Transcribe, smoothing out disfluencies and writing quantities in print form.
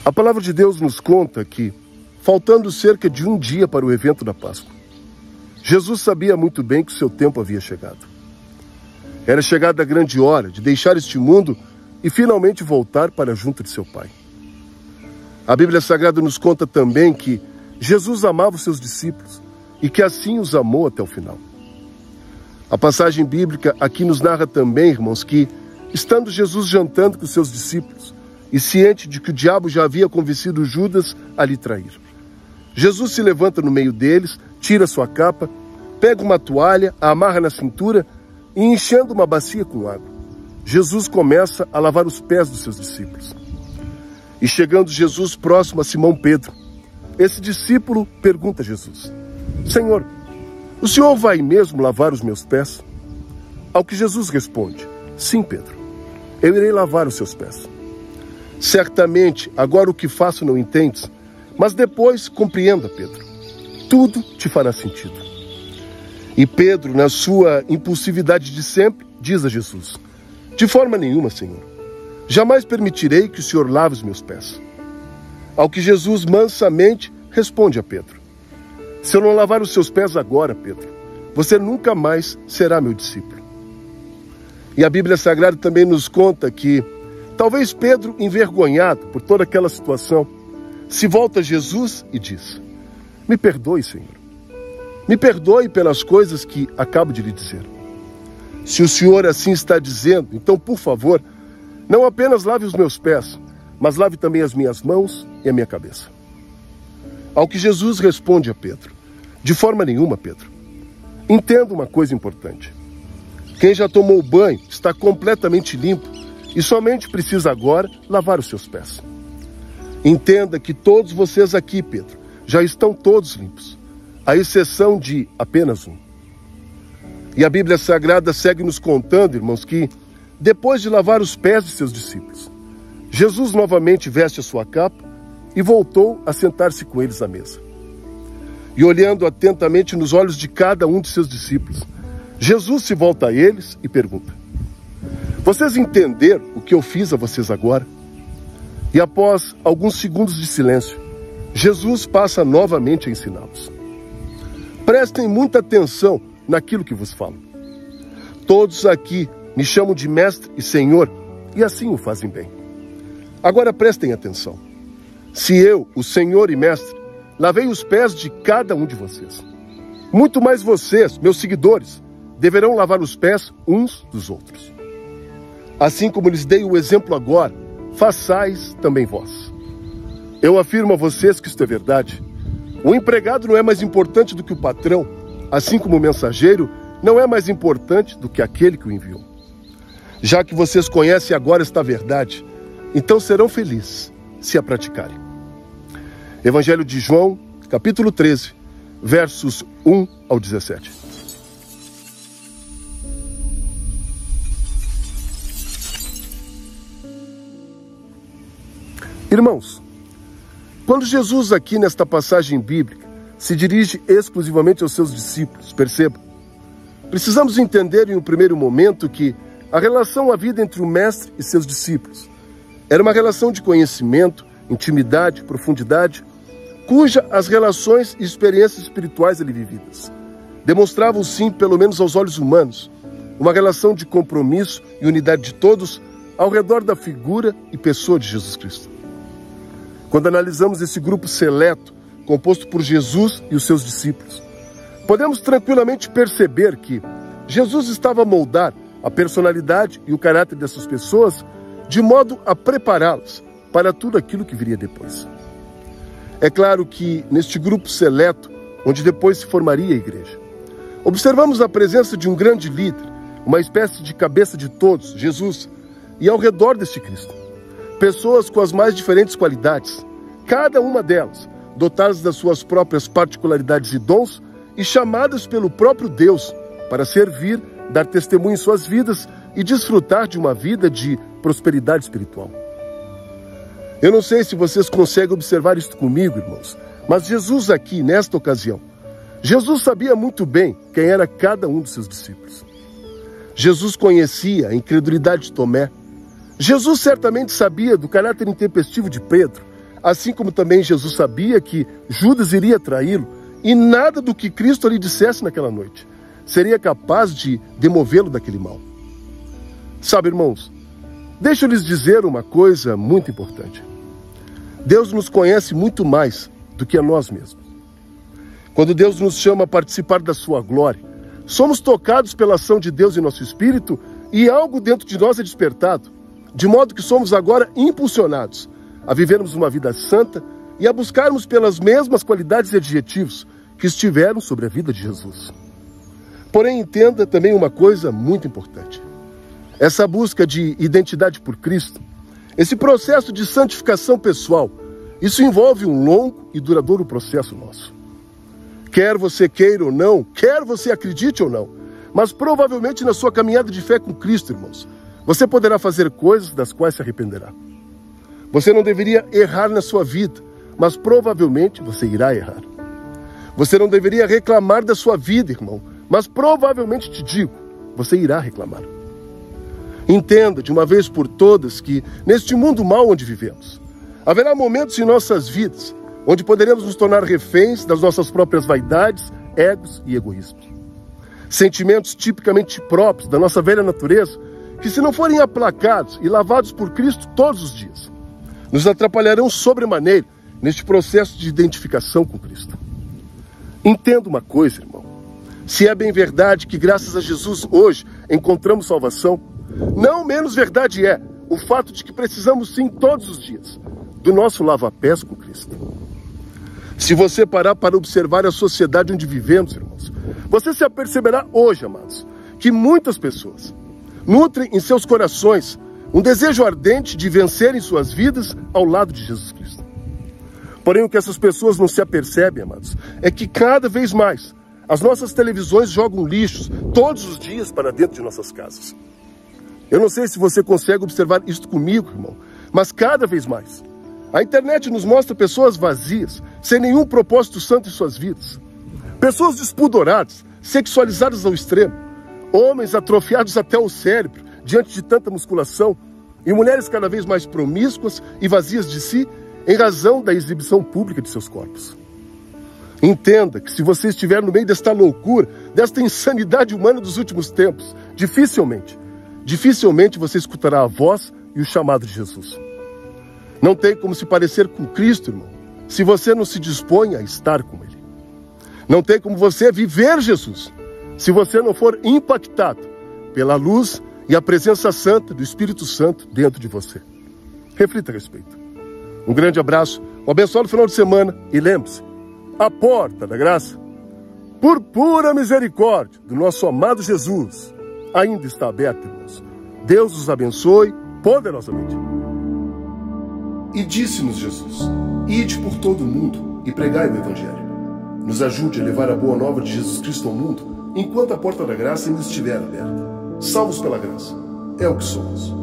A palavra de Deus nos conta que, faltando cerca de um dia para o evento da Páscoa, Jesus sabia muito bem que o seu tempo havia chegado. Era chegada a grande hora de deixar este mundo e finalmente voltar para junto de seu Pai. A Bíblia Sagrada nos conta também que Jesus amava os seus discípulos e que assim os amou até o final. A passagem bíblica aqui nos narra também, irmãos, que, estando Jesus jantando com os seus discípulos e ciente de que o diabo já havia convencido Judas a lhe trair, Jesus se levanta no meio deles, tira sua capa, pega uma toalha, a amarra na cintura e, enchendo uma bacia com água, Jesus começa a lavar os pés dos seus discípulos. E chegando Jesus próximo a Simão Pedro, esse discípulo pergunta a Jesus: Senhor, o Senhor vai mesmo lavar os meus pés? Ao que Jesus responde: Sim, Pedro, eu irei lavar os seus pés. Certamente, agora o que faço não entendes, mas depois compreenda, Pedro. Tudo te fará sentido. E Pedro, na sua impulsividade de sempre, diz a Jesus: De forma nenhuma, Senhor. Jamais permitirei que o Senhor lave os meus pés. Ao que Jesus mansamente responde a Pedro: Se eu não lavar os seus pés agora, Pedro, você nunca mais será meu discípulo. E a Bíblia Sagrada também nos conta que, talvez Pedro, envergonhado por toda aquela situação, se volta a Jesus e diz: Me perdoe, Senhor. Me perdoe pelas coisas que acabo de lhe dizer. Se o Senhor assim está dizendo, então, por favor, não apenas lave os meus pés, mas lave também as minhas mãos e a minha cabeça. Ao que Jesus responde a Pedro: De forma nenhuma, Pedro. Entenda uma coisa importante. Quem já tomou banho está completamente limpo e somente precisa agora lavar os seus pés. Entenda que todos vocês aqui, Pedro, já estão todos limpos, à exceção de apenas um. E a Bíblia Sagrada segue nos contando, irmãos, que depois de lavar os pés de seus discípulos, Jesus novamente veste a sua capa e voltou a sentar-se com eles à mesa. E olhando atentamente nos olhos de cada um de seus discípulos, Jesus se volta a eles e pergunta: Vocês entenderam o que eu fiz a vocês agora? E após alguns segundos de silêncio, Jesus passa novamente a ensiná-los. Prestem muita atenção naquilo que vos falo. Todos aqui me chamam de mestre e senhor, e assim o fazem bem. Agora prestem atenção. Se eu, o senhor e mestre, lavei os pés de cada um de vocês, muito mais vocês, meus seguidores, deverão lavar os pés uns dos outros. Assim como lhes dei o exemplo agora, façais também vós. Eu afirmo a vocês que isto é verdade. O empregado não é mais importante do que o patrão, assim como o mensageiro não é mais importante do que aquele que o enviou. Já que vocês conhecem agora esta verdade, então serão felizes se a praticarem. Evangelho de João, capítulo 13, versos 1 ao 17. Irmãos, quando Jesus aqui nesta passagem bíblica se dirige exclusivamente aos seus discípulos, perceba, precisamos entender em um primeiro momento que a relação havida entre o mestre e seus discípulos era uma relação de conhecimento, intimidade, profundidade, cuja as relações e experiências espirituais ali vividas demonstravam sim, pelo menos aos olhos humanos, uma relação de compromisso e unidade de todos ao redor da figura e pessoa de Jesus Cristo. Quando analisamos esse grupo seleto, composto por Jesus e os seus discípulos, podemos tranquilamente perceber que Jesus estava a moldar a personalidade e o caráter dessas pessoas de modo a prepará-las para tudo aquilo que viria depois. É claro que neste grupo seleto, onde depois se formaria a igreja, observamos a presença de um grande líder, uma espécie de cabeça de todos, Jesus, e ao redor deste Cristo, pessoas com as mais diferentes qualidades, cada uma delas dotadas das suas próprias particularidades e dons e chamadas pelo próprio Deus para servir, dar testemunho em suas vidas e desfrutar de uma vida de prosperidade espiritual. Eu não sei se vocês conseguem observar isso comigo, irmãos, mas Jesus aqui, nesta ocasião, Jesus sabia muito bem quem era cada um dos seus discípulos. Jesus conhecia a incredulidade de Tomé. Jesus certamente sabia do caráter intempestivo de Pedro, assim como também Jesus sabia que Judas iria traí-lo, e nada do que Cristo lhe dissesse naquela noite seria capaz de demovê-lo daquele mal. Sabe, irmãos, deixa eu lhes dizer uma coisa muito importante. Deus nos conhece muito mais do que a nós mesmos. Quando Deus nos chama a participar da sua glória, somos tocados pela ação de Deus em nosso espírito e algo dentro de nós é despertado, de modo que somos agora impulsionados a vivermos uma vida santa e a buscarmos pelas mesmas qualidades e adjetivos que estiveram sobre a vida de Jesus. Porém, entenda também uma coisa muito importante. Essa busca de identidade por Cristo, esse processo de santificação pessoal, isso envolve um longo e duradouro processo nosso. Quer você queira ou não, quer você acredite ou não, mas provavelmente na sua caminhada de fé com Cristo, irmãos, você poderá fazer coisas das quais se arrependerá. Você não deveria errar na sua vida, mas provavelmente você irá errar. Você não deveria reclamar da sua vida, irmão, mas provavelmente te digo, você irá reclamar. Entenda de uma vez por todas que neste mundo mau onde vivemos, haverá momentos em nossas vidas onde poderemos nos tornar reféns das nossas próprias vaidades, egos e egoísmos. Sentimentos tipicamente próprios da nossa velha natureza, que se não forem aplacados e lavados por Cristo todos os dias, nos atrapalharão sobremaneira neste processo de identificação com Cristo. Entenda uma coisa, irmão. Se é bem verdade que graças a Jesus hoje encontramos salvação, não menos verdade é o fato de que precisamos sim todos os dias do nosso lava-pés com Cristo. Se você parar para observar a sociedade onde vivemos, irmãos, você se aperceberá hoje, amados, que muitas pessoas nutrem em seus corações um desejo ardente de vencer em suas vidas ao lado de Jesus Cristo. Porém, o que essas pessoas não se apercebem, amados, é que cada vez mais as nossas televisões jogam lixos todos os dias para dentro de nossas casas. Eu não sei se você consegue observar isto comigo, irmão, mas cada vez mais a internet nos mostra pessoas vazias, sem nenhum propósito santo em suas vidas. Pessoas despudoradas, sexualizadas ao extremo, homens atrofiados até o cérebro diante de tanta musculação e mulheres cada vez mais promíscuas e vazias de si em razão da exibição pública de seus corpos. Entenda que se você estiver no meio desta loucura, desta insanidade humana dos últimos tempos, dificilmente você escutará a voz e o chamado de Jesus. Não tem como se parecer com Cristo, irmão, se você não se dispõe a estar com Ele. Não tem como você viver Jesus, se você não for impactado pela luz e a presença santa do Espírito Santo dentro de você. Reflita a respeito. Um grande abraço, um abençoado final de semana e lembre-se, a porta da graça, por pura misericórdia do nosso amado Jesus, ainda está aberta, irmãos. Deus os abençoe poderosamente. E disse-nos Jesus, ide por todo o mundo e pregai o Evangelho. Nos ajude a levar a boa nova de Jesus Cristo ao mundo, enquanto a porta da graça ainda estiver aberta. Salvos pela graça, é o que somos.